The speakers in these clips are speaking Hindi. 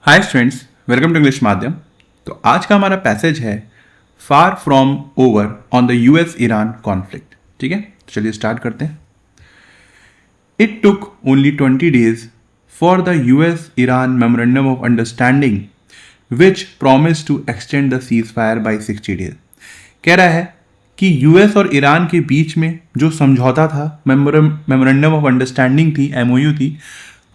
Hi students, welcome to English Madhyam. तो आज का हमारा पैसेज है far from over on the US Iran conflict. ठीक है, तो चलिए स्टार्ट करते हैं। It took only 20 days for the US Iran memorandum of understanding which promise to extend the cease fire by 60 days। कह रहा है कि यूएस और ईरान के बीच में जो समझौता था, मेमोरेंडम ऑफ अंडरस्टैंडिंग थी, एमओयू थी,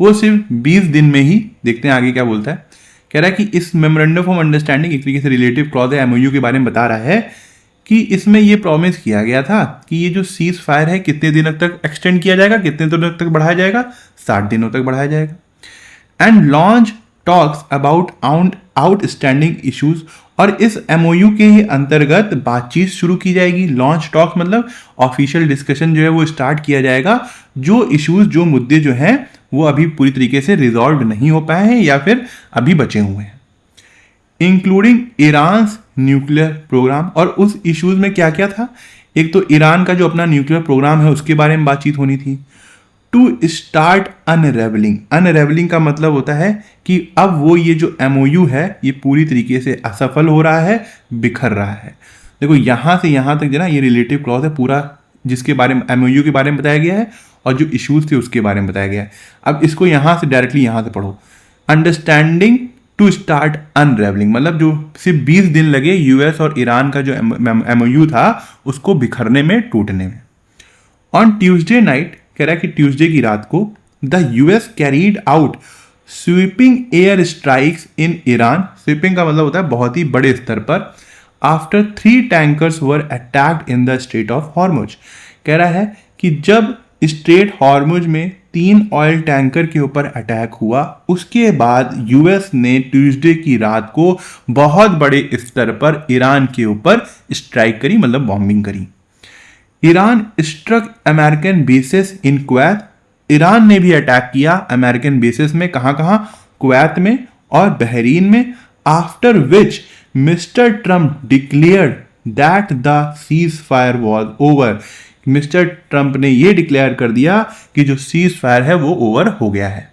वो सिर्फ 20 दिन में ही, देखते हैं आगे क्या बोलता है। कह रहा है कि इस मेमोरेंडम ऑफ अंडरस्टैंडिंग एक तरीके से रिलेटिव क्लॉज है, एमओयू के बारे में बता रहा है कि इसमें ये प्रॉमिस किया गया था कि ये जो सीज फायर है कितने दिनों तक एक्सटेंड किया जाएगा, कितने दिनों तक बढ़ाया जाएगा, 60 दिनों तक बढ़ाया जाएगा। And launch talks about outstanding issues, और इस एमओयू के ही अंतर्गत बातचीत शुरू की जाएगी। लॉन्च टॉक मतलब ऑफिशियल डिस्कशन जो है वो स्टार्ट किया जाएगा। जो इश्यूज, जो मुद्दे जो हैं वो अभी पूरी तरीके से रिजॉल्व नहीं हो पाए हैं या फिर अभी बचे हुए हैं, इंक्लूडिंग ईरान न्यूक्लियर प्रोग्राम। और उस इश्यूज में क्या क्या था? एक तो ईरान का जो अपना न्यूक्लियर प्रोग्राम है उसके बारे में बातचीत होनी थी। टू स्टार्ट अनरेवलिंग, अनरेवलिंग का मतलब होता है कि अब वो ये जो एमओयू है ये पूरी तरीके से असफल हो रहा है, बिखर रहा है। देखो यहां से यहां तक जो ना ये रिलेटिव क्लॉज है पूरा, जिसके बारे में एमओयू के बारे में बताया गया है और जो इश्यूज थे उसके बारे में बताया गया है। अब इसको यहां से डायरेक्टली यहां से पढ़ो। अंडरस्टैंडिंग टू स्टार्ट अनरेवलिंग मतलब जो सिर्फ 20 दिन लगे यूएस और ईरान का जो एमओयू था उसको बिखरने में, टूटने में। ऑन ट्यूसडे नाइट, कह रहा है कि ट्यूसडे की रात को the US carried out sweeping air strikes in Iran. Sweeping का मतलब होता है बहुत ही बड़े स्तर पर। After 3 tankers were attacked in the straight of Hormuz. कह रहा है कि जब स्ट्रेट हॉर्मुज में 3 ऑयल टैंकर के ऊपर अटैक हुआ, उसके बाद यूएस ने ट्यूसडे की रात को बहुत बड़े स्तर पर ईरान के ऊपर स्ट्राइक करी, मतलब बॉम्बिंग करी। Iran struck American bases in Kuwait. Iran ने भी अटैक किया अमेरिकन बेसेस में, कहां कहां? कुवैत में और बहरीन में। After which mister Trump declared that the cease fire was over. Mister Trump ने यह डिक्लेयर कर दिया कि जो सीज फायर है वो ओवर हो गया है।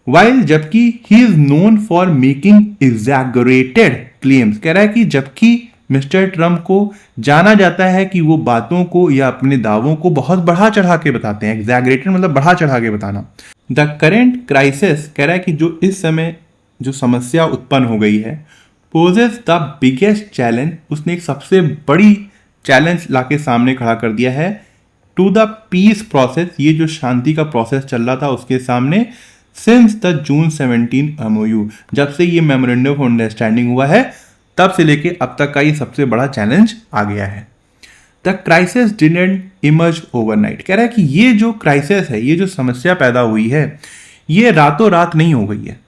वाइल, जबकि he is known for making exaggerated claims. कह रहा है कि जबकि मिस्टर ट्रंप को जाना जाता है कि वो बातों को या अपने दावों को बहुत बढ़ा चढ़ा के बताते हैं। एग्जैगरेटेड मतलब बढ़ा चढ़ा के बताना। द करेंट क्राइसिस, कह रहा है कि जो इस समय जो समस्या उत्पन्न हो गई है, पोजेस द बिगेस्ट चैलेंज, उसने एक सबसे बड़ी चैलेंज लाके सामने खड़ा कर दिया है टू द पीस प्रोसेस, ये जो शांति का प्रोसेस चल रहा था उसके सामने, सिंस द जून 17 एमओयू, जब से ये मेमोरेंडम ऑफ अंडरस्टैंडिंग हुआ है तब से लेके अब तक का ये सबसे बड़ा चैलेंज आ गया है। The crisis didn't emerge overnight. कह रहा है कि ये जो क्राइसिस है, ये जो समस्या पैदा हुई है, ये रातों रात नहीं हो गई है।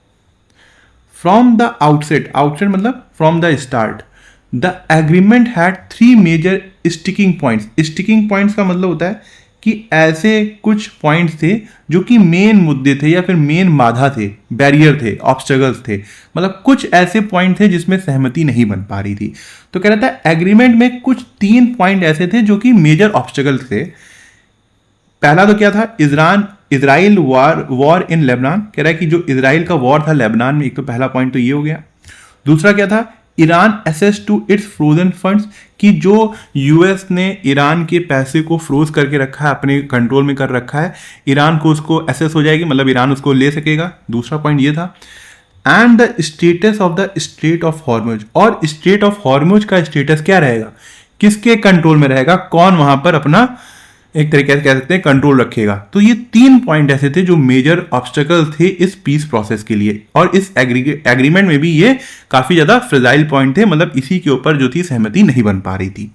फ्रॉम द आउटसेट, आउटसेट मतलब from the start, the agreement had 3 major sticking points. Sticking points का मतलब होता है कि ऐसे कुछ पॉइंट्स थे जो कि मेन मुद्दे थे या फिर मेन बाधा थे, बैरियर थे, ऑब्स्टेकल्स थे, मतलब कुछ ऐसे पॉइंट थे जिसमें सहमति नहीं बन पा रही थी। तो कह रहा था एग्रीमेंट में कुछ 3 पॉइंट ऐसे थे जो कि मेजर ऑब्स्टेकल्स थे। पहला तो क्या था? Israel war in Lebanon. कह रहा है कि जो इजराइल का वॉर था लेबनान में, एक तो पहला पॉइंट तो ये हो गया। दूसरा क्या था? Iran access to its frozen funds, कि जो यूएस ने ईरान के पैसे को फ्रोज करके रखा है, अपने कंट्रोल में कर रखा है, ईरान को उसको एसेस हो जाएगी, मतलब ईरान उसको ले सकेगा। दूसरा पॉइंट ये था। And the status of the straight of Hormuz, और स्ट्रेट ऑफ हॉर्मुज का स्टेटस क्या रहेगा, किसके कंट्रोल में रहेगा, कौन वहां पर अपना एक तरीके से कह सकते हैं कंट्रोल रखेगा। तो ये 3 पॉइंट ऐसे थे जो मेजर ऑब्स्टेकल थे इस पीस प्रोसेस के लिए, और इस एग्रीमेंट में भी ये काफी ज्यादा फ्रेजाइल पॉइंट थे, मतलब इसी के ऊपर जो थी सहमति नहीं बन पा रही थी।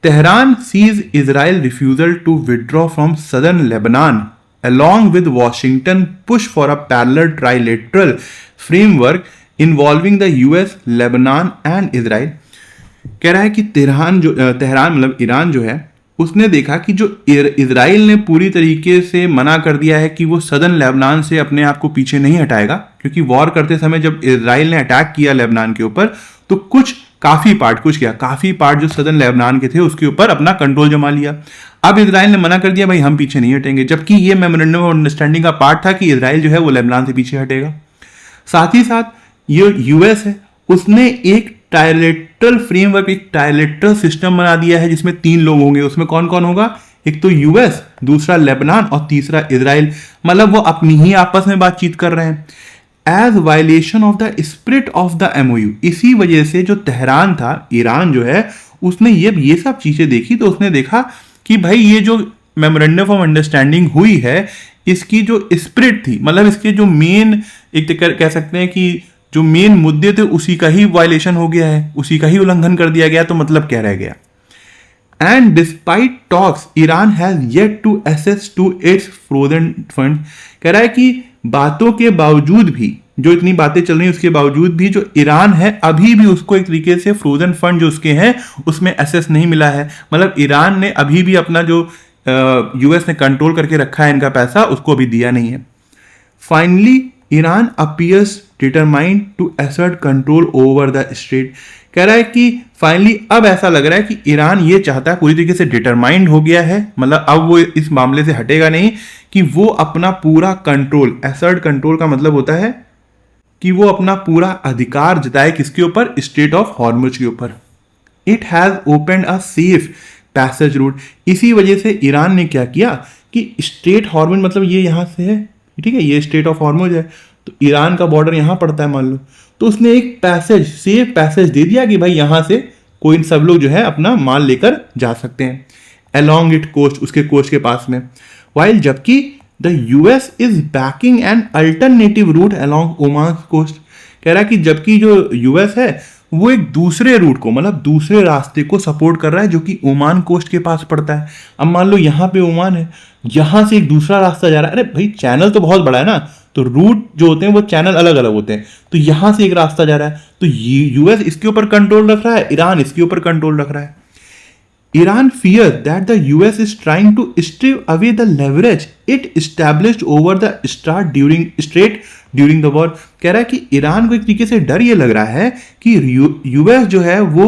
Tehran sees Israel refusal to withdraw from southern Lebanon along with Washington push for a parallel trilateral framework involving the US, Lebanon and Israel। कह रहा है कि तेहरान मतलब ईरान जो है, उसने देखा कि जो इजराइल ने पूरी तरीके से मना कर दिया है कि वो सदर्न लेबनान से अपने आप को पीछे नहीं हटाएगा, क्योंकि वॉर करते समय जब इजराइल ने अटैक किया लेबनान के ऊपर तो काफी पार्ट जो सदर्न लेबनान के थे उसके ऊपर अपना कंट्रोल जमा लिया। अब इजराइल ने मना कर दिया भाई हम पीछे नहीं हटेंगे, जबकि ये मेमोरेंडम ऑफ अंडरस्टैंडिंग का पार्ट था कि इजराइल जो है वो लेबनान से पीछे हटेगा। साथ ही साथ ये यूएस है, उसने एक ट्राइलेटरल फ्रेमवर्क, एक ट्राइलेटरल सिस्टम बना दिया है जिसमें 3 लोग होंगे। उसमें कौन कौन होगा? एक तो यूएस, दूसरा लेबनान और तीसरा इजराइल। मतलब वो अपनी ही आपस में बातचीत कर रहे हैं। As violation of the spirit of the MOU, इसी वजह से जो तेहरान था, ईरान जो है, उसने ये सब चीजें देखी तो उसने देखा कि भाई ये जो मेमोरेंडम ऑफ अंडरस्टैंडिंग हुई है, इसकी जो स्पिरिट थी, मतलब इसके जो मेन, एक कह सकते हैं कि जो मेन मुद्दे थे उसी का ही वायलेशन हो गया है, उसी का ही उल्लंघन कर दिया गया। तो मतलब क्या रह गया? And despite talks Iran has yet to access to its frozen fund. कह रहा है कि बातों के बावजूद भी, जो इतनी बातें चल रही हैं उसके बावजूद भी, जो ईरान है अभी भी उसको एक तरीके से फ्रोजन फंड जो उसके हैं उसमें एसेस नहीं मिला है। मतलब ईरान ने अभी भी अपना जो यूएस ने कंट्रोल करके रखा है इनका पैसा, उसको अभी दिया नहीं है। Finally Iran appears determined to assert control over the state. कह रहा है कि फाइनली अब ऐसा लग रहा है कि ईरान ये चाहता है, पूरी तरीके से डिटरमाइंड हो गया है, मतलब अब वो इस मामले से हटेगा नहीं, कि वो अपना पूरा कंट्रोल, असर्ट कंट्रोल का मतलब होता है कि वो अपना पूरा अधिकार जताए किसके ऊपर? स्ट्रेट ऑफ हॉर्मुज के ऊपर। It has opened a safe passage route. इसी वजह से ईरान ने क्या किया कि स्ट्रेट हॉर्मुज, मतलब ये यहां से है, ठीक है, ये स्ट्रेट ऑफ हॉर्मुज है, तो ईरान का बॉर्डर यहां पड़ता है मान लो, तो उसने एक पैसेज, सेफ पैसेज दे दिया कि भाई यहां से कोई सब लोग जो है अपना माल लेकर जा सकते हैं अलोंग इट कोस्ट, उसके कोस्ट के पास में। वाइल जबकि the US is backing an alternative route along Oman coast. कह रहा है कि जबकि जो यूएस है वो एक दूसरे रूट को, मतलब दूसरे रास्ते को सपोर्ट कर रहा है जो कि ओमान कोस्ट के पास पड़ता है। अब मान लो यहाँ पे ओमान है, यहां से एक दूसरा रास्ता जा रहा है, अरे भाई चैनल तो बहुत बड़ा है ना, तो रूट जो होते हैं वो चैनल अलग अलग होते हैं, तो यहां से एक रास्ता जा रहा है, तो यूएस इसके ऊपर कंट्रोल रख रहा है, ईरान इसके ऊपर कंट्रोल रख रहा है। Iran fears that the US is trying to strip away the leverage it established over the strait during the war। कह रहा है कि ईरान को एक तरीके से डर ये लग रहा है कि यूएस जो है वो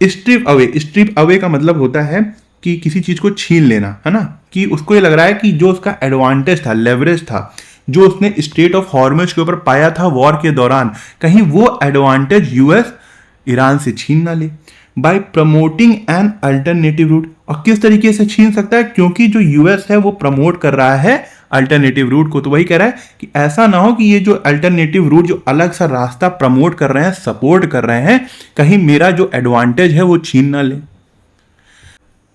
स्ट्रिप अवे का मतलब होता है कि किसी चीज को छीन लेना, है ना, कि उसको ये लग रहा है कि जो उसका एडवांटेज था, लेवरेज था, जो उसने स्ट्रेट ऑफ हॉर्मुज के ऊपर पाया था वॉर के दौरान, कहीं वो एडवांटेज यूएस ईरान से छीन ना ले by promoting an alternative route. और किस तरीके से छीन सकता है? क्योंकि जो यूएस है वो प्रमोट कर रहा है अल्टरनेटिव रूट को, तो वही कह रहा है कि ऐसा ना हो कि ये जो अल्टरनेटिव रूट, जो अलग सा रास्ता प्रमोट कर रहे हैं, सपोर्ट कर रहे हैं, कहीं मेरा जो एडवांटेज है वो छीन ना ले।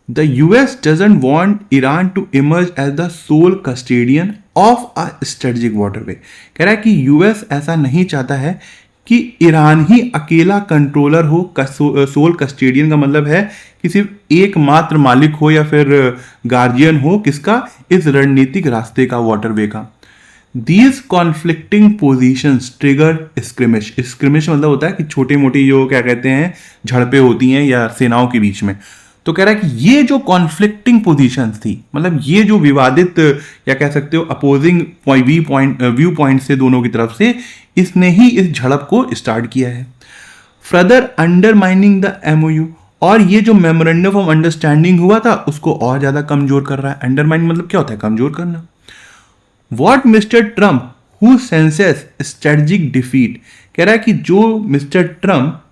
The US doesn't want Iran to emerge as the sole custodian of a strategic waterway. कह रहा है कि यूएस ऐसा नहीं चाहता है कि ईरान ही अकेला कंट्रोलर हो। सोल कस्टोडियन का मतलब है कि सिर्फ एकमात्र मालिक हो या फिर गार्जियन हो किसका? इस रणनीतिक रास्ते का, वाटरवे का। These conflicting positions trigger skirmish. Skirmish मतलब होता है कि छोटी मोटी जो क्या कहते हैं झड़पें होती हैं या सेनाओं के बीच में। तो कह रहा है कि ये जो कॉन्फ्लिक्टिंग पोजीशंस थी, मतलब ये जो विवादित या कह सकते हो अपोजिंग व्यू पॉइंट से दोनों की तरफ से, इसने ही इस झड़प को स्टार्ट किया है। फर्दर अंडरमाइनिंग द एमओयू, और ये जो मेमोरेंडम ऑफ अंडरस्टैंडिंग हुआ था उसको और ज्यादा कमजोर कर रहा है। अंडरमाइन मतलब क्या होता है? कमजोर करना। What mister Trump who senses strategic defeat. कह रहा है कि जो मिस्टर ट्रम्प,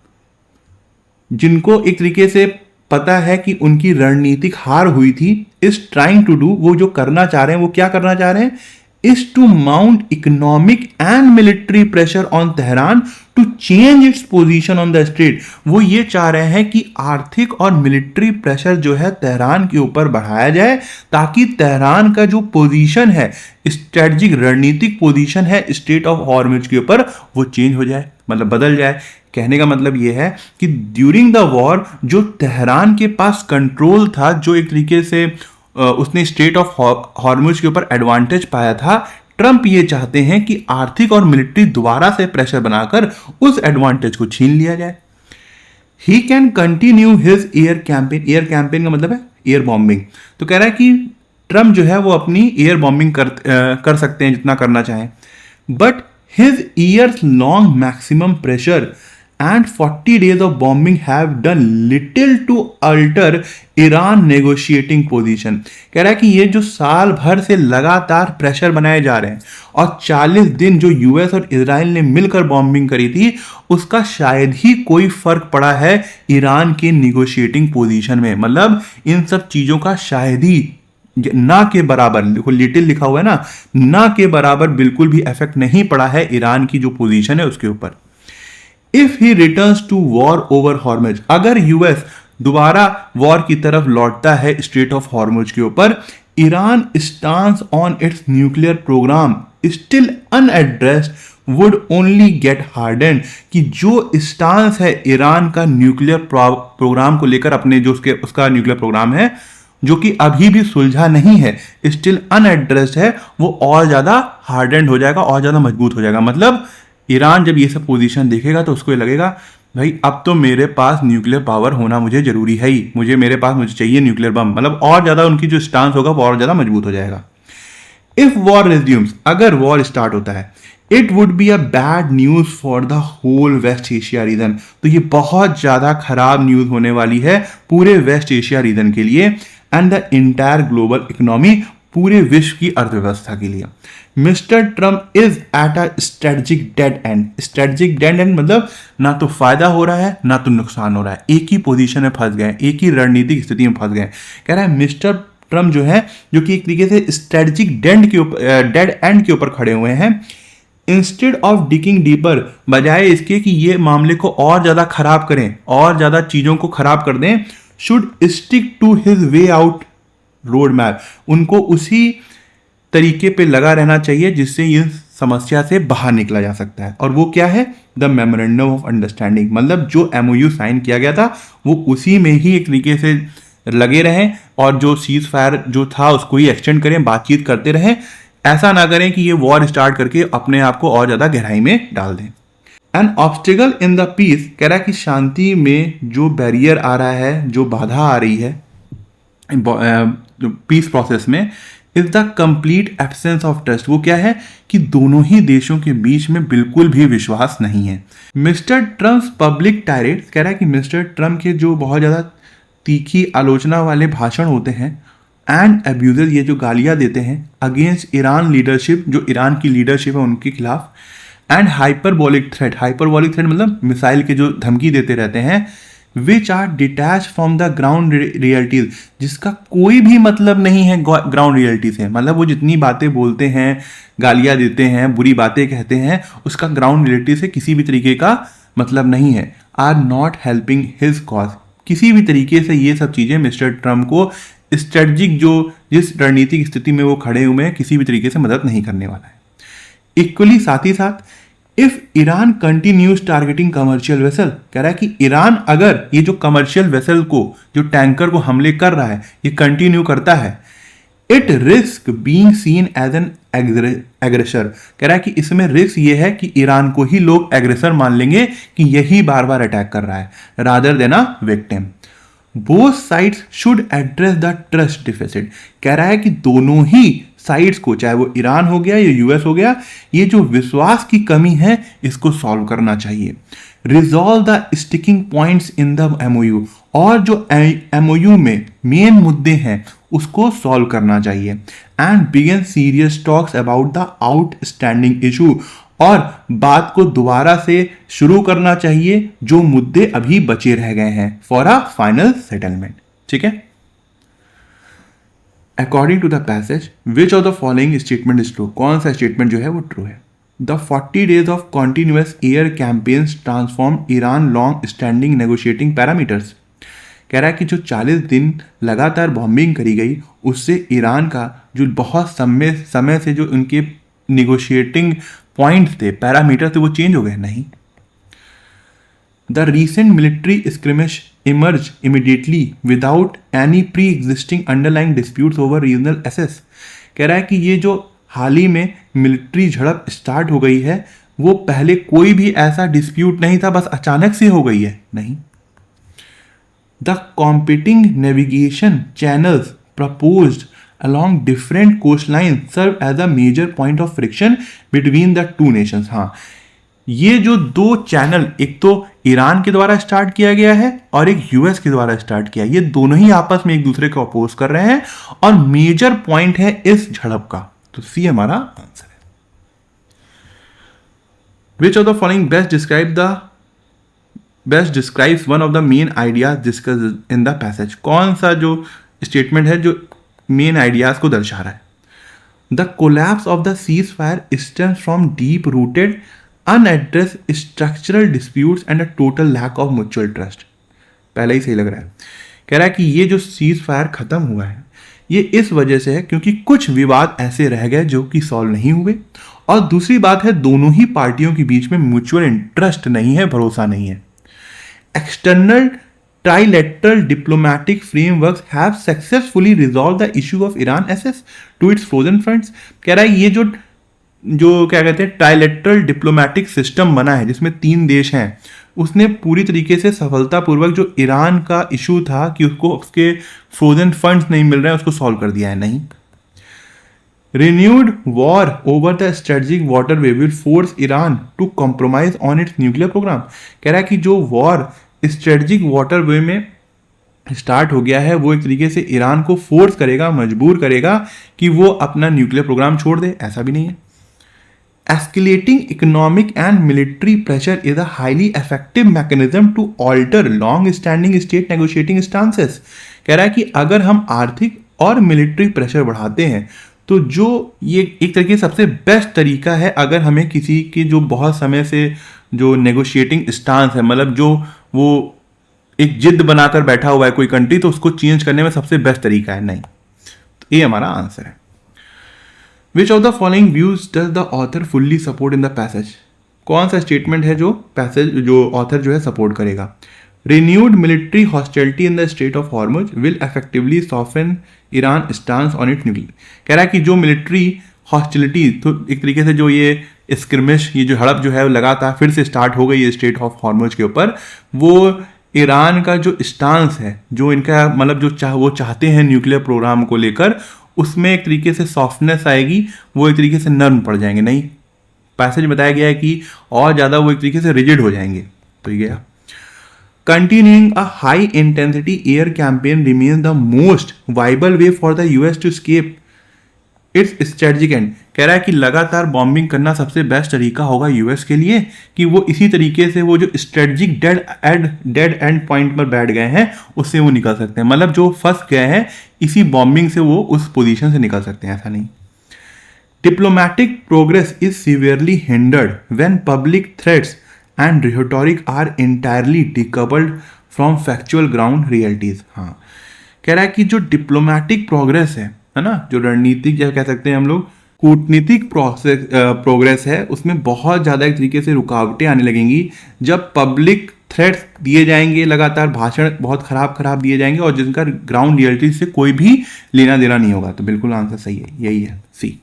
जिनको एक तरीके से पता है कि उनकी रणनीतिक हार हुई थी, इज ट्राइंग टू डू, वो जो करना चाह रहे हैं, वो क्या करना चाह रहे हैं? Is to mount economic and military pressure on Tehran to change its position on the strait. वो ये चाह रहे हैं कि आर्थिक और मिलिट्री प्रेशर जो है तेहरान के ऊपर बढ़ाया जाए, ताकि तेहरान का जो पोजीशन है, स्ट्रेटजिक रणनीतिक पोजीशन है स्ट्रेट ऑफ हॉर्मुज के ऊपर, वो चेंज हो जाए, मतलब बदल जाए। कहने का मतलब यह है कि ड्यूरिंग द वॉर जो तेहरान के पास कंट्रोल था, जो एक तरीके से उसने स्ट्रेट ऑफ हॉर्मुज के ऊपर एडवांटेज पाया था, ट्रंप ये चाहते हैं कि आर्थिक और मिलिट्री दोबारा से प्रेशर बनाकर उस एडवांटेज को छीन लिया जाए। He can continue his air campaign. Air campaign का मतलब है एयर बॉम्बिंग। तो कह रहा है कि ट्रंप जो है वो अपनी एयर बॉम्बिंग कर सकते हैं जितना करना चाहें, but his years long maximum pressure and 40 days of bombing have done little to alter Iran negotiating position. कह रहा है कि ये जो साल भर से लगातार प्रेशर बनाए जा रहे हैं और 40 दिन जो यूएस और इजराइल ने मिलकर बॉम्बिंग करी थी, उसका शायद ही कोई फर्क पड़ा है ईरान के निगोशिएटिंग पोजीशन में। मतलब इन सब चीजों का शायद ही ना के बराबर, देखो लिटिल लिखा हुआ है ना के बराबर बिल्कुल भी इफेक्ट नहीं पड़ा है ईरान की जो पोजीशन है उसके ऊपर। If he returns to war over Hormuz, अगर यूएस दोबारा वॉर की तरफ लौटता है स्ट्रेट ऑफ हॉर्मुज के ऊपर, Iran stance on its nuclear program still unaddressed would only get harden, कि जो स्टांस है ईरान का न्यूक्लियर प्रोग्राम को लेकर, अपने जो उसका न्यूक्लियर प्रोग्राम है जो कि अभी भी सुलझा नहीं है, स्टिल अनएड्रेस्ड है, वो और ज्यादा हार्डेंड हो जाएगा, और ज्यादा मजबूत हो जाएगा। मतलब ईरान जब ये सब पोजीशन देखेगा तो उसको ये लगेगा भाई अब तो मेरे पास न्यूक्लियर पावर होना मुझे जरूरी है ही, मुझे चाहिए न्यूक्लियर बम। मतलब और ज्यादा उनकी जो स्टांस होगा वो और ज्यादा मजबूत हो जाएगा। इफ वॉर रिज्यूम्स, अगर वॉर स्टार्ट होता है, it would be a bad news for the whole West Asia region, तो ये बहुत ज्यादा खराब न्यूज होने वाली है पूरे वेस्ट एशिया रीजन के लिए, and the entire global economy, पूरे विश्व की अर्थव्यवस्था के लिए। Mister Trump is at a strategic dead and. Strategic dead and मतलब ना तो फायदा हो रहा है ना तो नुकसान हो रहा है, एक ही पोजीशन में फंस गए, एक ही रणनीतिक स्थिति में फंस गए। कह रहा है मिस्टर ट्रम्प जो है, जो कि एक तरीके से स्ट्रेटजिक डेड एंड के ऊपर खड़े हुए हैं। इंस्टेड ऑफ डिगिंग डीपर, बजाय इसके कि ये मामले को और ज्यादा खराब करें, और ज्यादा चीजों को खराब कर दें, should stick to his way out road map, उनको उसी तरीके पे लगा रहना चाहिए जिससे इस समस्या से बाहर निकला जा सकता है। और वो क्या है? द मेमोरेंडम ऑफ अंडरस्टैंडिंग, मतलब जो एमओयू साइन किया गया था वो उसी में ही एक तरीके से लगे रहें, और जो सीज फायर जो था उसको ही एक्सटेंड करें, बातचीत करते रहें। ऐसा ना करें कि ये वॉर स्टार्ट करके अपने आप को और ज्यादा गहराई में डाल दें। An obstacle in the peace, कह रहा है कि शांति में जो बैरियर आ रहा है, जो बाधा आ रही है पीस प्रोसेस में, is the complete absence of trust. वो क्या है कि दोनों ही देशों के बीच में बिल्कुल भी विश्वास नहीं है। मिस्टर ट्रम्प पब्लिक टायरेट, कह रहा है कि मिस्टर ट्रम्प के जो बहुत ज्यादा तीखी आलोचना वाले भाषण होते हैं, एंड अब्यूजर, ये जो गालियां देते हैं अगेंस्ट ईरान लीडरशिप, जो ईरान की लीडरशिप है उनके खिलाफ, एंड हाइपरबोलिक थ्रेट मतलब मिसाइल के जो धमकी देते रहते हैं, which are detach from the ground realities, जिसका कोई भी मतलब नहीं है ग्राउंड रियलिटी से। मतलब वो जितनी बातें बोलते हैं, गालियां देते हैं, बुरी बातें कहते हैं, उसका ग्राउंड रियलिटी से किसी भी तरीके का मतलब नहीं है। Are not helping his cause, किसी भी तरीके से ये सब चीजें मिस्टर ट्रम्प को स्ट्रेटजिक जो जिस रणनीतिक स्थिति में वो खड़े हुए हैं किसी भी तरीके से मदद नहीं करने वाला है। इक्वली साथ ही साथ, if Iran continues targeting commercial vessel, कह रहा है कि ईरान अगर ये जो कमर्शियल वेसल को, जो टैंकर को हमले कर रहा है, ये कंटिन्यू करता है, it risk being seen as an aggressor, कह रहा है कि इसमें रिस्क ये है कि ईरान को ही लोग एग्रेसर मान लेंगे कि यही बार बार अटैक कर रहा है, rather than a victim. Both sides should address the trust deficit, कह रहा है कि दोनों ही साइड्स को, चाहे वो ईरान हो गया या यूएस हो गया, ये जो विश्वास की कमी है इसको सॉल्व करना चाहिए। Resolve the sticking points in the MOU, और जो एमओयू में मेन मुद्दे हैं उसको सॉल्व करना चाहिए। And begin serious talks about the outstanding issue, और बात को दोबारा से शुरू करना चाहिए जो मुद्दे अभी बचे रह गए हैं, फॉर अ फाइनल सेटलमेंट। ठीक है। According to the passage, which of the following statement is true, कौन सा स्टेटमेंट जो है वो ट्रू है? The 40 days of continuous air campaigns transform Iran long standing negotiating parameters, कह रहा है कि जो 40 दिन लगातार बॉम्बिंग करी गई उससे ईरान का जो बहुत समय से जो उनके निगोशिएटिंग पॉइंट्स थे, पैरामीटर थे, वो चेंज हो गए? नहीं। The recent military skirmish emerge immediately without any pre existing underlying disputes over regional access, कह रहा है कि ये जो हाल ही में मिलिट्री झड़प स्टार्ट हो गई है वो पहले कोई भी ऐसा डिस्प्यूट नहीं था, बस अचानक से हो गई है? नहीं। The competing navigation channels proposed along different coastlines serve as a major point of friction between the two nations। हाँ, ये जो दो चैनल, एक तो ईरान के द्वारा स्टार्ट किया गया है और एक यूएस के द्वारा स्टार्ट किया, ये दोनों ही आपस में एक दूसरे को अपोज कर रहे हैं और मेजर पॉइंट है इस झड़प का। तो सी हमारा आंसर है। विच of the following best describes one of the main ideas discussed in the passage. कौन सा जो स्टेटमेंट है जो मेन आइडियाज को दर्शा रहा है? The collapse of the cease fire stems from deep rooted unaddressed structural disputes and a total lack of mutual trust। पहले ही सही लग रहा है। कह रहा है कि ये जो सीज फायर खत्म हुआ है ये इस वजह से है क्योंकि कुछ विवाद ऐसे रह गए जो कि सॉल्व नहीं हुए, और दूसरी बात है दोनों ही पार्टियों के बीच में म्यूचुअल इंटरेस्ट नहीं है, भरोसा नहीं है। External trilateral diplomatic frameworks have successfully resolved the issue of Iran access to its frozen funds। कह रहा है ये जो क्या कहते हैं ट्राइलेटरल डिप्लोमेटिक सिस्टम बना है जिसमें 3 देश हैं, उसने पूरी तरीके से सफलतापूर्वक जो ईरान का इशू था कि उसको उसके फ्रोजन फंड्स नहीं मिल रहे हैं उसको सॉल्व कर दिया है। नहीं, renewed war over the strategic waterway will force Iran to compromise on its nuclear program. कह रहा है कि जो वॉर स्ट्रेटेजिक वाटरवे में स्टार्ट हो गया है वो एक तरीके से ईरान को फोर्स करेगा, मजबूर करेगा कि वो अपना न्यूक्लियर प्रोग्राम छोड़ दे। ऐसा भी नहीं है। Escalating economic and military pressure is a highly effective mechanism to alter long-standing state negotiating stances। कह रहा है कि अगर हम आर्थिक और मिलिट्री प्रेशर बढ़ाते हैं तो जो ये एक तरीके से सबसे बेस्ट तरीका है अगर हमें किसी की जो बहुत समय से जो नेगोशिएटिंग स्टांस है, मतलब जो वो एक जिद बनाकर बैठा हुआ है कोई कंट्री, तो उसको चेंज करने में सबसे बेस्ट तरीका है। नहीं, तो ये हमारा आंसर है। Which of the following views does the author fully support in the passage? कौन सा स्टेटमेंट है जो पैसेज जो ऑथर जो है सपोर्ट करेगा? Renewed military hostility in the Strait of Hormuz will effectively soften Iran stance on its nuclear। कह रहा है कि जो मिलिट्री हॉस्टिलिटी, तो एक तरीके से जो ये स्क्रिमिश, ये जो हड़प जो है लगातार फिर से स्टार्ट हो गई है स्ट्रेट ऑफ हॉर्मुज के ऊपर, वो ईरान का जो स्टांस है, जो इनका मतलब जो वो चाहते हैं न्यूक्लियर प्रोग्राम को लेकर, उसमें एक तरीके से सॉफ्टनेस आएगी, वो एक तरीके से नर्म पड़ जाएंगे। नहीं, पैसेज बताया गया है कि और ज़्यादा वो एक तरीके से रिजिड हो जाएंगे। तो ये continuing a high intensity air campaign remains the most viable way for the US to escape its strategic end. कह रहा है कि लगातार बॉम्बिंग करना सबसे बेस्ट तरीका होगा यूएस के लिए कि वो इसी तरीके से वो जो स्ट्रेटजिक डेड एंड पॉइंट पर बैठ गए हैं उससे वो निकल सकते हैं, मतलब जो फंस गए हैं इसी बॉम्बिंग से वो उस पोजीशन से निकल सकते हैं। ऐसा नहीं। Diplomatic progress is severely hindered when public threats and rhetoric are entirely decoupled from factual ground realities. हाँ, कह रहा है कि जो डिप्लोमैटिक प्रोग्रेस है ना, जो रणनीतिक जो कह सकते हैं हम लोग कूटनीतिक प्रोग्रेस है, उसमें बहुत ज़्यादा एक तरीके से रुकावटें आने लगेंगी जब पब्लिक थ्रेट्स दिए जाएंगे, लगातार भाषण बहुत खराब दिए जाएंगे और जिनका ग्राउंड रियलिटी से कोई भी लेना देना नहीं होगा। तो बिल्कुल आंसर सही है, यही है C.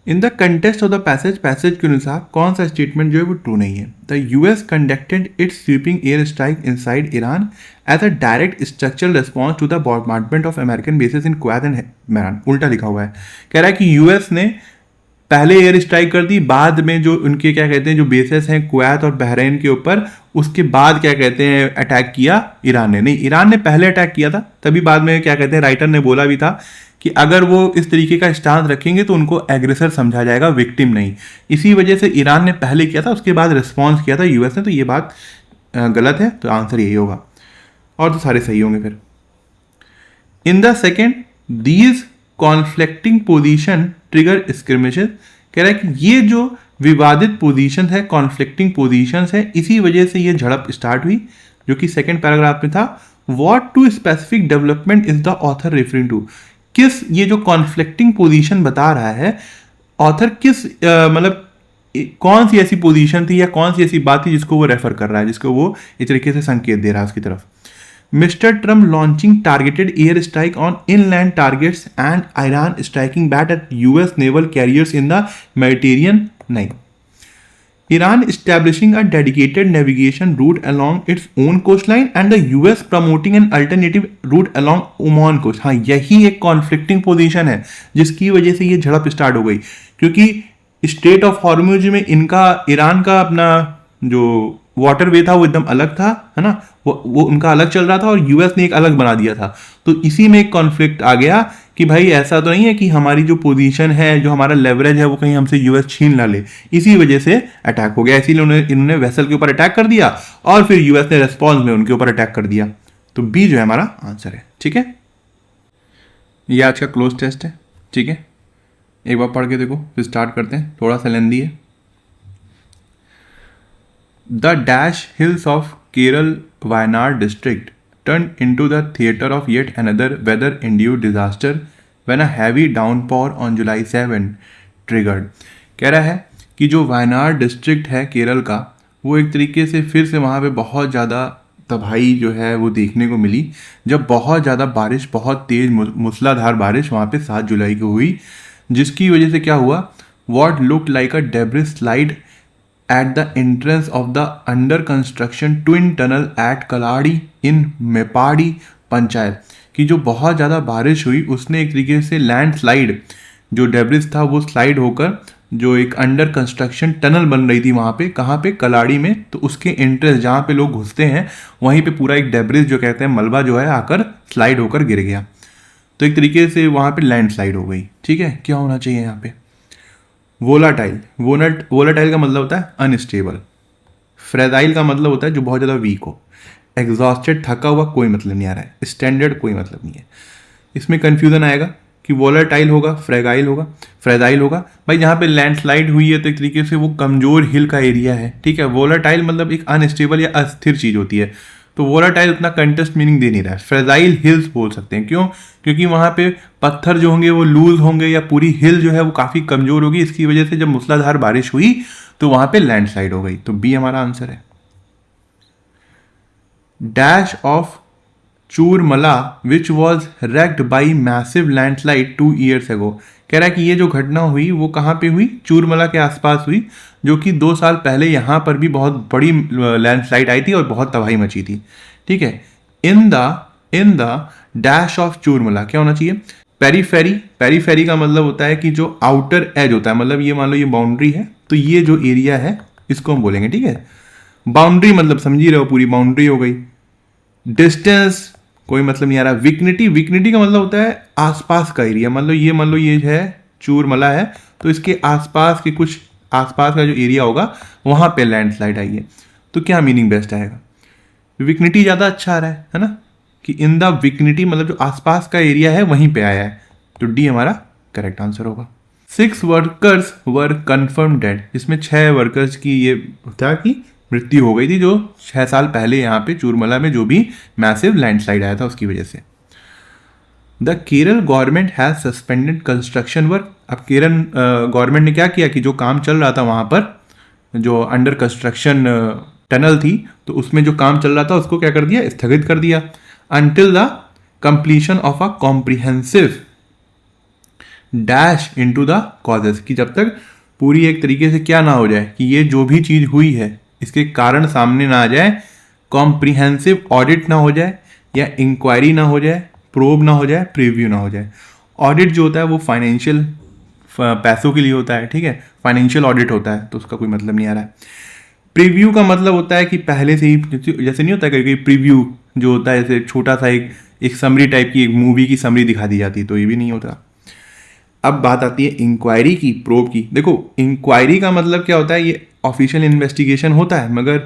In the context of the passage के अनुसार कौन सा स्टेटमेंट जो है वो ट्रू नहीं है? The US conducted its sweeping air strike inside Iran as a direct structural response to the bombardment of American bases in Kuwait and Mehran. उल्टा लिखा हुआ है। कह रहा है कि यूएस ने पहले एयर स्ट्राइक कर दी, बाद में जो उनके क्या कहते हैं जो बेसेस हैं कुवैत और बहरीन के ऊपर, उसके बाद क्या कहते हैं अटैक किया ईरान ने। नहीं, ईरान ने पहले अटैक किया था, तभी बाद में क्या कहते हैं राइटर ने बोला भी था कि अगर वो इस तरीके का स्टांस रखेंगे तो उनको एग्रेसर समझा जाएगा, विक्टिम नहीं। इसी वजह से ईरान ने पहले किया था, उसके बाद रिस्पॉन्स किया था यूएस ने। तो ये बात गलत है, तो आंसर यही होगा, और तो सारे सही होंगे फिर। In the second these conflicting position trigger skirmishes. कह रहा है कि ये जो विवादित पोजीशन है, कॉन्फ्लिक्टिंग पोजीशन है, इसी वजह से ये झड़प स्टार्ट हुई, जो कि सेकेंड पैराग्राफ में था। What two specific development is the author referring to. किस ये जो कॉन्फ्लिक्टिंग पोजीशन बता रहा है ऑथर, किस मतलब कौन सी ऐसी पोजीशन थी या कौन सी ऐसी बात थी जिसको वो रेफर कर रहा है, जिसको वो इस तरीके से संकेत दे रहा है उसकी तरफ। Mister Trump launching targeted air strike on inland targets and Iran striking back at US naval carriers in the Mediterranean. नहीं। Iran establishing a dedicated navigation route along its own coastline and the US promoting an alternative route along Oman coast। हाँ, यही एक कॉन्फ्लिक्टिंग पोजीशन है जिसकी वजह से ये झड़प स्टार्ट हो गई, क्योंकि स्ट्रेट ऑफ हॉर्मुज में इनका ईरान का अपना जो वाटर वे था वो एकदम अलग था, है ना, वो उनका अलग चल रहा था और यूएस ने एक अलग बना दिया था। तो इसी में एक कॉन्फ्लिक्ट आ गया कि भाई ऐसा तो नहीं है कि हमारी जो पोजीशन है, जो हमारा लेवरेज है, वो कहीं हमसे यूएस छीन ना ले। इसी वजह से अटैक हो गया, इसीलिए इन्होंने वेसल के ऊपर अटैक कर दिया और फिर यूएस ने रेस्पॉन्स में उनके ऊपर अटैक कर दिया। तो बी जो है हमारा आंसर है। ठीक है, ये आज का क्लोज टेस्ट है। ठीक है, एक बार पढ़ के देखो फिर स्टार्ट करते हैं, थोड़ा सा लेंदी है। The dash hills of Kerala Wayanad district turned into the theater of yet another weather-induced disaster when a heavy downpour on July 7 triggered। कह रहा है कि जो वायनाड डिस्ट्रिक्ट है केरल का, वो एक तरीके से फिर से वहाँ पे बहुत ज़्यादा तबाही जो है वो देखने को मिली, जब बहुत ज़्यादा बारिश, बहुत तेज़ मूसलाधार बारिश वहाँ पे 7 जुलाई को हुई, जिसकी वजह से क्या हुआ, what looked like a debris slide at the entrance of the under construction twin tunnel at kalari in Meppadi panchayat, कि जो बहुत ज़्यादा बारिश हुई उसने एक तरीके से लैंडस्लाइड, जो डेब्रिस था वो स्लाइड होकर जो एक अंडर कंस्ट्रक्शन टनल बन रही थी वहाँ पे, कहाँ पे, कलाड़ी में, तो उसके एंट्रेंस जहाँ पे लोग घुसते हैं वहीं पे पूरा एक डेब्रिस जो कहते हैं मलबा जो है आकर स्लाइड होकर गिर गया। तो एक तरीके से वहाँ पे लैंडस्लाइड हो गई। ठीक है, क्या होना चाहिए यहाँ पे, वोलाटाइल। वोलाटाइल का मतलब होता है अनस्टेबल। फ्रेजाइल का मतलब होता है जो बहुत ज़्यादा वीक हो। एग्जॉस्टेड, थका हुआ, कोई मतलब नहीं आ रहा है। स्टैंडर्ड, कोई मतलब नहीं है। इसमें कन्फ्यूजन आएगा कि वोलाटाइल होगा, फ्रेगाइल होगा, फ्रेजाइल होगा। भाई जहाँ पे लैंडस्लाइड हुई है तो एक तरीके से वो कमज़ोर हिल का एरिया है। ठीक है, वोलाटाइल मतलब एक अनस्टेबल या अस्थिर चीज़ होती है, तो वोलाटाइल उतना कंटेस्ट मीनिंग दे नहीं रहा है। फ्रेजाइल हिल्स बोल सकते हैं, क्यों, क्योंकि वहाँ पे पत्थर जो होंगे वो लूज होंगे या पूरी हिल जो है वो काफ़ी कमज़ोर होगी, इसकी वजह से जब मूसलाधार बारिश हुई तो वहाँ पे लैंडस्लाइड हो गई। तो बी हमारा आंसर है। Dash of Chooralmala which was wrecked by massive landslide 2 years ago। कह रहा है कि ये जो घटना हुई वो कहाँ पे हुई, चूरमला के आसपास हुई, जो कि 2 साल पहले यहाँ पर भी बहुत बड़ी लैंडस्लाइड आई थी और बहुत तबाही मची थी। ठीक है, इन द डैश ऑफ चूरमला क्या होना चाहिए, पेरीफेरी। पेरीफेरी का मतलब होता है कि जो आउटर एज होता है, मतलब ये मान लो ये बाउंड्री है, तो ये जो एरिया है इसको हम बोलेंगे। ठीक है, बाउंड्री मतलब समझ ही रहे हो, पूरी बाउंड्री हो गई। डिस्टेंस कोई मतलब नहीं आ रहा। विकनिटी, विकनिटी का मतलब होता है आसपास का एरिया, मान लो ये है चूरमला है, तो इसके आसपास के कुछ आसपास का जो एरिया होगा वहां पे लैंडस्लाइड आई है। तो क्या मीनिंग बेस्ट आएगा, विकनिटी ज़्यादा अच्छा आ रहा है ना, कि इन द विकनिटी मतलब जो आसपास का एरिया है वहीं पे आया है। तो डी हमारा करेक्ट आंसर होगा। 6 वर्कर्स वर कन्फर्म डेड, जिसमें 6 वर्कर्स की ये था कि मृत्यु हो गई थी, जो 6 साल पहले यहाँ पे चूरमला में जो भी मैसिव लैंडस्लाइड आया था उसकी वजह से। The Kerala government has suspended construction work. अब केरल गवर्नमेंट ने क्या किया कि जो काम चल रहा था वहाँ पर, जो अंडर कंस्ट्रक्शन टनल थी, तो उसमें जो काम चल रहा था उसको क्या कर दिया, स्थगित कर दिया, until the completion of a comprehensive dash into the causes, कि जब तक पूरी एक तरीके से क्या ना हो जाए कि ये जो भी चीज़ हुई है इसके कारण सामने ना आ जाए, कॉम्प्रिहेंसिव ऑडिट ना हो जाए, या इंक्वायरी ना हो जाए, प्रोब ना हो जाए, प्रीव्यू ना हो जाए। ऑडिट जो होता है वो फाइनेंशियल पैसों के लिए होता है। ठीक है, फाइनेंशियल ऑडिट होता है, तो उसका कोई मतलब नहीं आ रहा है। प्रीव्यू का मतलब होता है कि पहले से ही, जैसे नहीं होता कहीं प्रीव्यू जो होता है, जैसे छोटा सा एक समरी टाइप की, एक मूवी की समरी दिखा दी जाती है, तो ये भी नहीं होता। अब बात आती है इंक्वायरी की, प्रोब की। देखो इंक्वायरी का मतलब क्या होता है, ये ऑफिशियल इन्वेस्टिगेशन होता है, मगर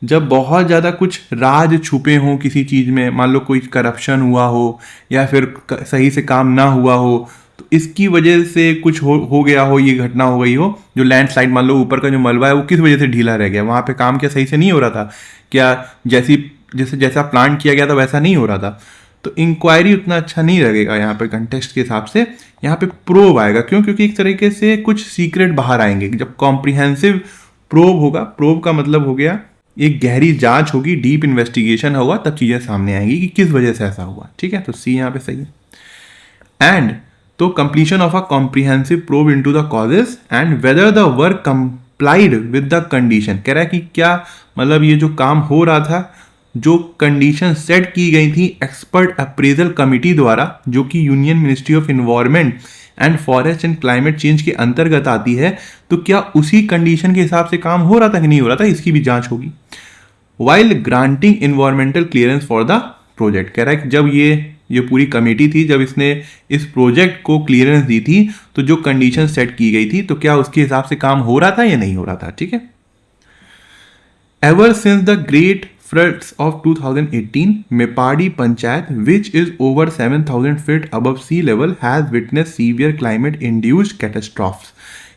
जब बहुत ज़्यादा कुछ राज छुपे हों किसी चीज़ में, मान लो कोई करप्शन हुआ हो या फिर सही से काम ना हुआ हो, तो इसकी वजह से कुछ हो गया हो, ये घटना हो गई हो, जो लैंडस्लाइड, मान लो ऊपर का जो मलबा है वो किस वजह से ढीला रह गया, वहाँ पे काम क्या सही से नहीं हो रहा था क्या, जैसा प्लान किया गया था वैसा नहीं हो रहा था, तो इंक्वायरी उतना अच्छा नहीं लगेगा यहाँ पे कंटेक्स्ट के हिसाब से। यहाँ पे प्रोब आएगा, क्यों, क्योंकि एक तरीके से कुछ सीक्रेट बाहर आएंगे। जब कॉम्प्रिहेंसिव प्रोब होगा, प्रोब का मतलब हो गया एक गहरी जांच होगी, डीप इन्वेस्टिगेशन होगा, तब चीज़ें सामने आएंगी कि किस वजह से ऐसा हुआ। ठीक है, तो सी यहाँ पे सही है। एंड तो completion of a comprehensive probe into the causes and whether the work complied with the condition. कह रहा है कि क्या मतलब ये जो काम हो रहा था, जो कंडीशन सेट की गई थी एक्सपर्ट अप्रेजल कमिटी द्वारा, जो कि union ministry of environment and forest and climate change के अंतर्गत आती है, तो क्या उसी कंडीशन के हिसाब से काम हो रहा था कि नहीं हो रहा था, इसकी भी जांच होगी। While granting environmental clearance for the project, कह रहा है कि जब ये पूरी कमेटी थी, जब इसने इस प्रोजेक्ट को क्लियरेंस दी थी, तो जो कंडीशन सेट की गई थी, तो क्या उसके हिसाब से काम हो रहा था या नहीं हो रहा था। ठीक है। Ever since the great floods of 2018, Mepadi Panchayat, which is over 7,000 feet above sea level, has witnessed severe climate-induced catastrophes.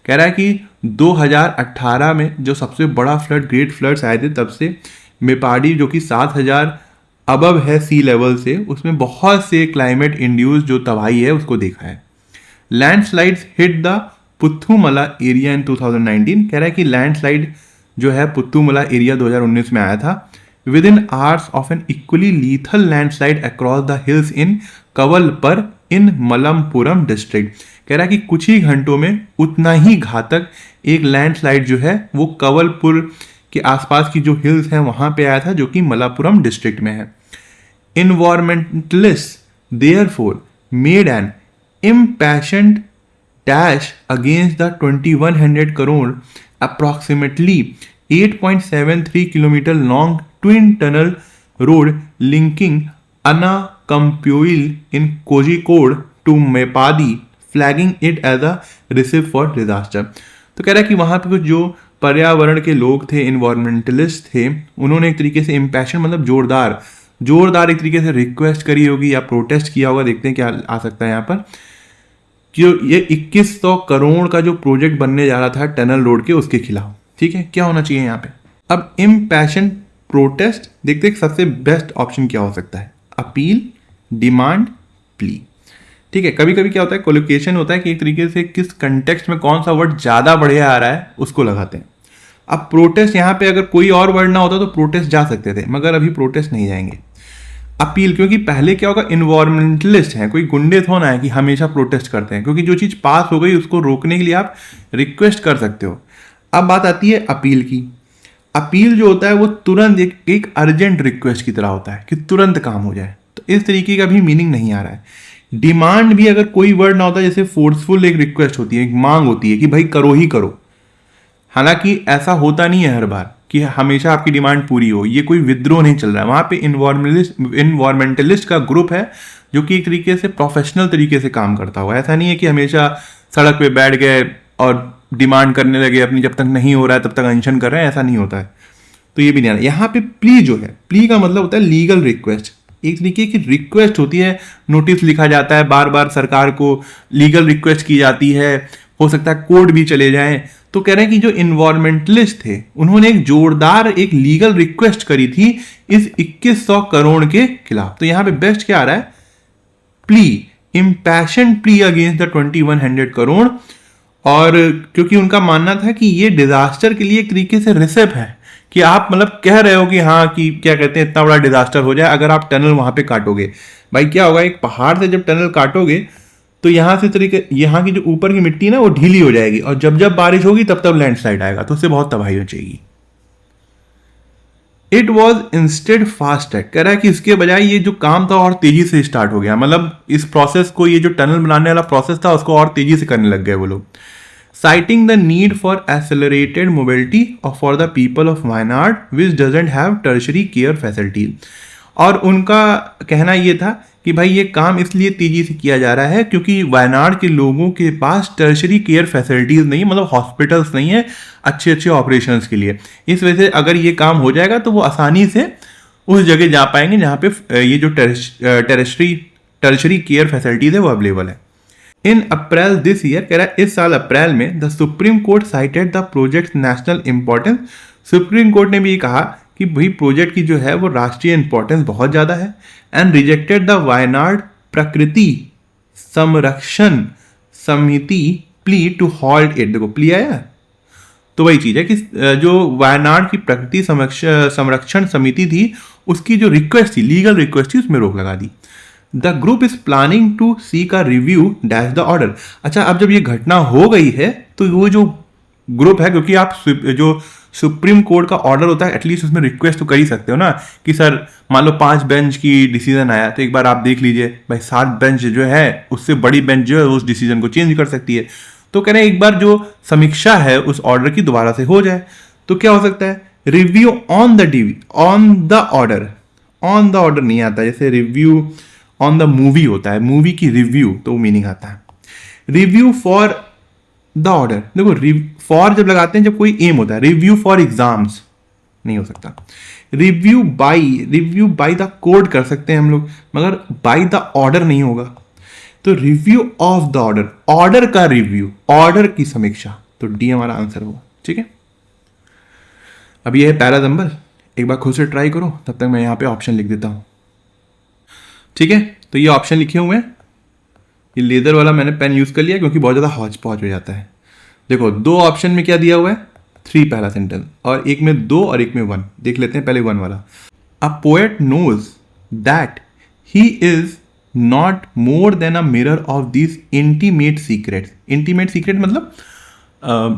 कह रहा है कि 2018 में जो सबसे बड़ा फ्लड, ग्रेट फ्लड्स आए थे, तब से मेपाडी जो कि 7,000 अबव है सी लेवल से, उसमें बहुत से क्लाइमेट इंड्यूस जो तबाही है उसको देखा है। Landslides hit the Puthumala area in 2019, कह रहा है कि लैंडस्लाइड जो है पुथुमला एरिया 2019 में आया था। Within hours of an equally lethal landslide across the hills in Kavalpur in Malappuram district, कह रहा है कि कुछ ही घंटों में उतना ही घातक एक लैंडस्लाइड जो है वो कवलपुर के आसपास की जो हिल्स हैं वहां पे आया था, जो कि मलापुरम डिस्ट्रिक्ट में है। Environmentalists therefore made an impassioned dash against the 2100 crore approximately 8.73 kilometer long twin tunnel road linking Anakampuil in Kozhikode to Mepadi, flagging it as a recipe for disaster. तो कह रहा है कि वहाँ पे कुछ जो पर्यावरण के लोग थे, इन्वायरमेंटलिस्ट थे, उन्होंने एक तरीके से इम्पैशन मतलब जोरदार एक तरीके से रिक्वेस्ट करी होगी या प्रोटेस्ट किया होगा। देखते हैं क्या आ सकता है यहाँ पर, कि ये 2100 करोड़ का जो प्रोजेक्ट बनने जा रहा था टनल रोड के, उसके खिलाफ। ठीक है, क्या होना चाहिए यहाँ पे। अब इम्पैशन प्रोटेस्ट, देखते हैं सबसे बेस्ट ऑप्शन क्या हो सकता है। Appeal, demand, plea. ठीक है, कभी कभी क्या होता है, कोलोकेशन होता है कि एक तरीके से किस कंटेक्स्ट में कौन सा वर्ड ज्यादा बढ़िया आ रहा है उसको लगाते हैं। अब प्रोटेस्ट, यहाँ पे अगर कोई और वर्ड ना होता तो प्रोटेस्ट जा सकते थे, मगर अभी प्रोटेस्ट नहीं जाएंगे। अपील, क्योंकि पहले क्या होगा, इन्वायरमेंटलिस्ट हैं, कोई गुंडे थोड़ा है कि हमेशा प्रोटेस्ट करते हैं, क्योंकि जो चीज पास हो गई उसको रोकने के लिए आप रिक्वेस्ट कर सकते हो। अब बात आती है अपील की। अपील जो होता है वो तुरंत एक अर्जेंट रिक्वेस्ट की तरह होता है कि तुरंत काम हो जाए, तो इस तरीके का भी मीनिंग नहीं आ रहा है। डिमांड भी अगर कोई वर्ड ना होता, जैसे फोर्सफुल एक रिक्वेस्ट होती है, एक मांग होती है कि भाई करो ही करो। हालांकि ऐसा होता नहीं है हर बार कि हमेशा आपकी डिमांड पूरी हो, ये कोई विद्रोह नहीं चल रहा है। वहां पे इन्वायरमेंटलिस्ट का ग्रुप है जो कि एक तरीके से प्रोफेशनल तरीके से काम करता हुआ। ऐसा नहीं है कि हमेशा सड़क पे बैठ गए और डिमांड करने लगे अपनी, जब तक नहीं हो रहा है तब तक अनशन कर रहे हैं, ऐसा नहीं होता है। तो ये भी नहीं आना। यहाँ पे प्ली जो है, प्ली का मतलब होता है लीगल रिक्वेस्ट, एक तरीके की रिक्वेस्ट होती है, नोटिस लिखा जाता है, बार बार सरकार को लीगल रिक्वेस्ट की जाती है, हो सकता है कोर्ट भी चले जाएं। तो कह रहे हैं कि जो इन्वायरमेंटलिस्ट थे उन्होंने एक जोरदार एक लीगल रिक्वेस्ट करी थी इस 2100 करोड़ के खिलाफ। तो यहाँ पे बेस्ट क्या आ रहा है, plea, impassion plea against the 2100 crore. और क्योंकि उनका मानना था कि ये डिजास्टर के लिए एक तरीके से रिसेप है, कि आप मतलब कह रहे हो कि हाँ, कि क्या कहते हैं, इतना बड़ा डिजास्टर हो जाए अगर आप टनल वहां पे काटोगे। भाई क्या होगा, एक पहाड़ से जब टनल काटोगे तो यहां से तरीके, यहाँ की जो ऊपर की मिट्टी ना वो ढीली हो जाएगी, और जब जब बारिश होगी तब तब लैंडस्लाइड आएगा, तो उससे बहुत तबाही हो जाएगी। It was instead fast track, कह रहा है कि इसके बजाय ये जो काम था और तेजी से स्टार्ट हो गया, मतलब इस प्रोसेस को, ये जो टनल बनाने वाला प्रोसेस था उसको और तेजी से करने लग गए वो लोग। citing the need for accelerated mobility for the people of Wayanad which doesn't have tertiary care facility। और उनका कहना ये था कि भाई ये काम इसलिए तेजी से किया जा रहा है क्योंकि वायनाड के लोगों के पास टर्शरी केयर फैसिलिटीज नहीं, मतलब हॉस्पिटल्स नहीं है अच्छे ऑपरेशंस के लिए। इस वजह से अगर ये काम हो जाएगा तो वो आसानी से उस जगह जा पाएंगे जहाँ पे ये जो टर्शरी केयर फैसिलिटीज है वो अवेलेबल है। इन अप्रैल दिस ईयर, कह रहा है इस साल अप्रैल में, the supreme court cited the project national importance. Supreme court ने भी कहा कि भाई प्रोजेक्ट की जो है वो राष्ट्रीय इंपॉर्टेंस बहुत ज्यादा है, एंड रिजेक्टेड द वायनाड प्रकृति संरक्षण समिति प्ली टू हॉल्ट इट। देखो प्ली आया, तो वही चीज है कि जो वायनाड की प्रकृति संरक्षण समिति थी उसकी जो रिक्वेस्ट थी, लीगल रिक्वेस्ट थी, उसमें रोक लगा दी। The group is planning to seek a review dash the order. अच्छा, अब जब ये घटना हो गई है तो वो जो ग्रुप है, क्योंकि आप जो सुप्रीम कोर्ट का ऑर्डर होता है एटलीस्ट उसमें रिक्वेस्ट तो कर ही सकते हो ना कि सर मान लो 5 बेंच की डिसीजन आया तो एक बार आप देख लीजिए भाई, 7 बेंच जो है उससे बड़ी बेंच जो है उस डिसीजन को चेंज कर सकती है। तो कह रहे हैं एक बार जो समीक्षा है उस ऑर्डर की दोबारा से हो जाए। तो क्या हो सकता है, review on the order. On the order नहीं आता, जैसे रिव्यू ऑन द मूवी होता है, मूवी की रिव्यू तो मीनिंग आता है। रिव्यू फॉर द ऑर्डर, देखो फॉर जब लगाते हैं जब कोई एम होता है, रिव्यू फॉर एग्जाम्स नहीं हो सकता। रिव्यू बाई द कोड कर सकते हैं हम लोग, मगर बाई द ऑर्डर नहीं होगा। तो review of the order, order का रिव्यू, ऑर्डर की समीक्षा, तो डी हमारा आंसर होगा। ठीक है, अब ये है पहला नंबर, एक बार खुद से ट्राई करो, तब तक मैं यहां पे ऑप्शन लिख देता हूं। ठीक है, तो ये ऑप्शन लिखे हुए हैं, ये लेदर वाला मैंने पेन यूज कर लिया क्योंकि बहुत ज्यादा हौच पौच हो जाता है। देखो 2 ऑप्शन में क्या दिया हुआ है, 3 पहला सेंटेंस, और एक में 2 और एक में 1। देख लेते हैं पहले 1 वाला। A poet knows that he is not more than a mirror of this intimate secrets. Intimate secret मतलब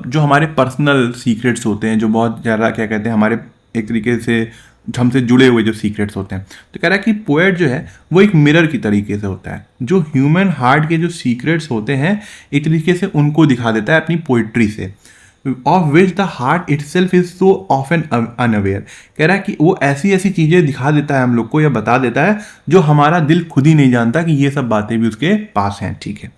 जो हमारे पर्सनल सीक्रेट्स होते हैं, जो बहुत ज़्यादा क्या कहते हैं हमारे एक तरीके से हमसे जुड़े हुए जो सीक्रेट्स होते हैं। तो कह रहा है कि पोएट जो है वो एक मिरर की तरीके से होता है, जो ह्यूमन हार्ट के जो सीक्रेट्स होते हैं एक तरीके से उनको दिखा देता है अपनी पोइट्री से, of which the heart it self is so often unaware. कह रहा है कि वो ऐसी ऐसी चीज़ें दिखा देता है हम लोग को, या बता देता है जो हमारा दिल खुद ही नहीं जानता कि ये सब बातें भी उसके पास हैं। ठीक है,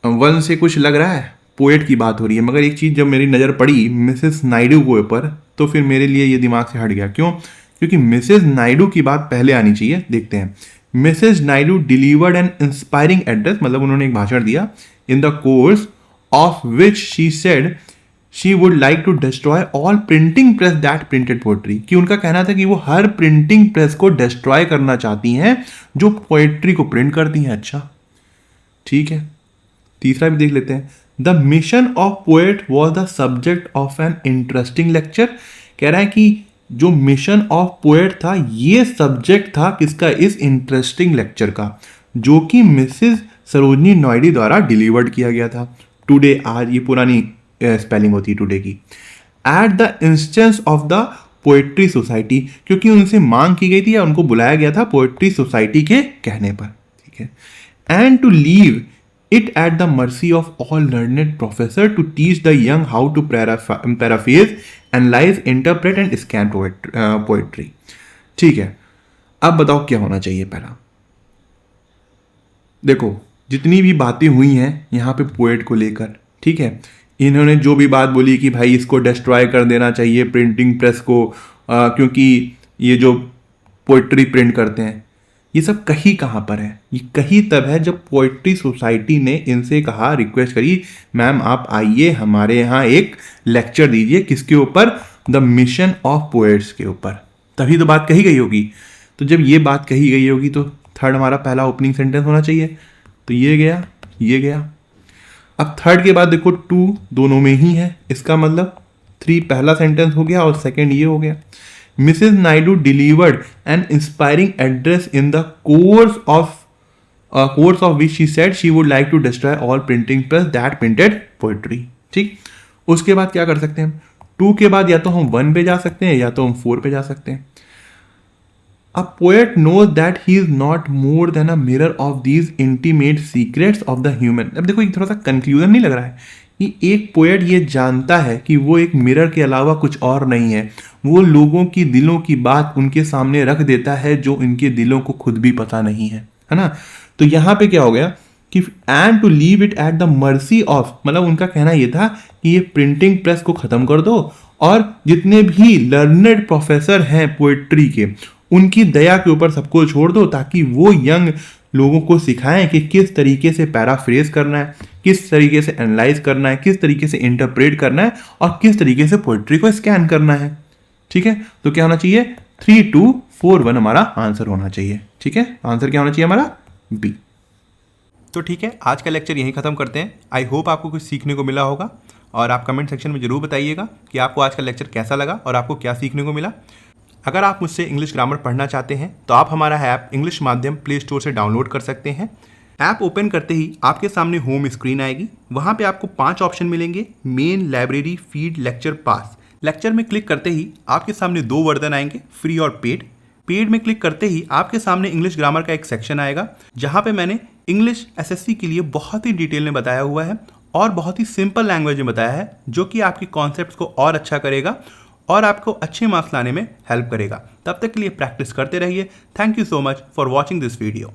1 से कुछ लग रहा है, पोएट की बात हो रही है, मगर एक चीज़ जब मेरी नज़र पड़ी मिसेस नायडू के ऊपर तो फिर मेरे लिए ये दिमाग से हट गया। क्यों? क्योंकि मिसेस नायडू की बात पहले आनी चाहिए। देखते हैं, Mrs Naidu delivered an inspiring address, मतलब उन्होंने एक भाषण दिया, in the course of which she said she would like to destroy all printing press that printed poetry. कि उनका कहना था कि वो हर प्रिंटिंग प्रेस को डिस्ट्रॉय करना चाहती हैं जो पोएट्री को प्रिंट करती हैं। अच्छा ठीक है, तीसरा भी देख लेते हैं। The mission of poet was the subject of an interesting lecture. कह रहा है कि जो मिशन ऑफ पोएट था ये सब्जेक्ट था किसका, इस इंटरेस्टिंग लेक्चर का, जो कि मिसेस सरोजनी नायडू द्वारा डिलीवर्ड किया गया था। टुडे, आज ये पुरानी स्पेलिंग होती है टुडे की। At the instance of the poetry society, क्योंकि उनसे मांग की गई थी या उनको बुलाया गया था पोएट्री सोसाइटी के कहने पर। ठीक है, and to leave it at the mercy of all learned professor to teach the young how to paraphrase, analyze, interpret and scan poetry. ठीक है, अब बताओ क्या होना चाहिए। पहला देखो जितनी भी बातें हुई हैं यहाँ पे पोएट को लेकर, ठीक है, इन्होंने जो भी बात बोली कि भाई इसको डिस्ट्रॉय कर देना चाहिए प्रिंटिंग प्रेस को, क्योंकि ये जो पोइट्री प्रिंट करते हैं, ये सब कहीं कहाँ पर है? ये कहीं तब है जब पोइट्री सोसाइटी ने इनसे कहा, रिक्वेस्ट करी, मैम आप आइए हमारे यहाँ एक लेक्चर दीजिए, किसके ऊपर, द मिशन ऑफ पोएट्स के ऊपर, तभी तो बात कही गई होगी। तो जब ये बात कही गई होगी तो थर्ड हमारा पहला ओपनिंग सेंटेंस होना चाहिए। तो ये गया, ये गया। अब थर्ड के बाद देखो 2 दोनों में ही है, इसका मतलब 3 पहला सेंटेंस हो गया और सेकेंड ये हो गया। Mrs. Naidu delivered an inspiring address in the course of which she said she would like to destroy all printing press that printed poetry. ठीक, उसके बाद क्या कर सकते हैं हम? 2 के बाद या तो हम 1 पे जा सकते हैं या तो हम 4 पे जा सकते हैं। A poet knows that he is not more than a mirror of these intimate secrets of the human. अब देखो एक थोड़ा सा कंक्लूजन नहीं लग रहा है कि एक पोएट ये जानता है कि वो एक मिरर के अलावा कुछ और नहीं है, वो लोगों की दिलों की बात उनके सामने रख देता है जो इनके दिलों को खुद भी पता नहीं है ना। तो यहाँ पे क्या हो गया कि and to leave it at the mercy of, मतलब उनका कहना ये था कि ये प्रिंटिंग प्रेस को खत्म कर दो और जितने भी लर्नड प्रोफेसर हैं पोएट्री के उनकी दया के ऊपर सबको छोड़ दो, ताकि वो यंग लोगों को सिखाएं कि किस तरीके से पैराफ्रेज करना है, किस तरीके से एनालाइज करना है, किस तरीके से इंटरप्रेट करना है और किस तरीके से पोएट्री को स्कैन करना है। ठीक है, तो क्या होना चाहिए, 3, 2, 4, 1 हमारा आंसर होना चाहिए। ठीक है, आंसर क्या होना चाहिए हमारा, बी। तो ठीक है, आज का लेक्चर यहीं ख़त्म करते हैं। आई होप आपको कुछ सीखने को मिला होगा और आप कमेंट सेक्शन में ज़रूर बताइएगा कि आपको आज का लेक्चर कैसा लगा और आपको क्या सीखने को मिला। अगर आप मुझसे इंग्लिश ग्रामर पढ़ना चाहते हैं तो आप हमारा ऐप इंग्लिश माध्यम प्ले स्टोर से डाउनलोड कर सकते हैं। ऐप ओपन करते ही आपके सामने होम स्क्रीन आएगी। वहाँ पे आपको 5 ऑप्शन मिलेंगे, मेन, लाइब्रेरी, फीड, लेक्चर, पास। लेक्चर में क्लिक करते ही आपके सामने 2 वर्जन आएंगे, फ्री और पेड। पेड में क्लिक करते ही आपके सामने इंग्लिश ग्रामर का एक सेक्शन आएगा, जहाँ पे मैंने इंग्लिश एसएससी के लिए बहुत ही डिटेल में बताया हुआ है और बहुत ही सिंपल लैंग्वेज में बताया है, जो कि आपके कॉन्सेप्ट्स को और अच्छा करेगा और आपको अच्छे मार्क्स लाने में हेल्प करेगा। तब तक के लिए प्रैक्टिस करते रहिए। Thank you so much for watching this video.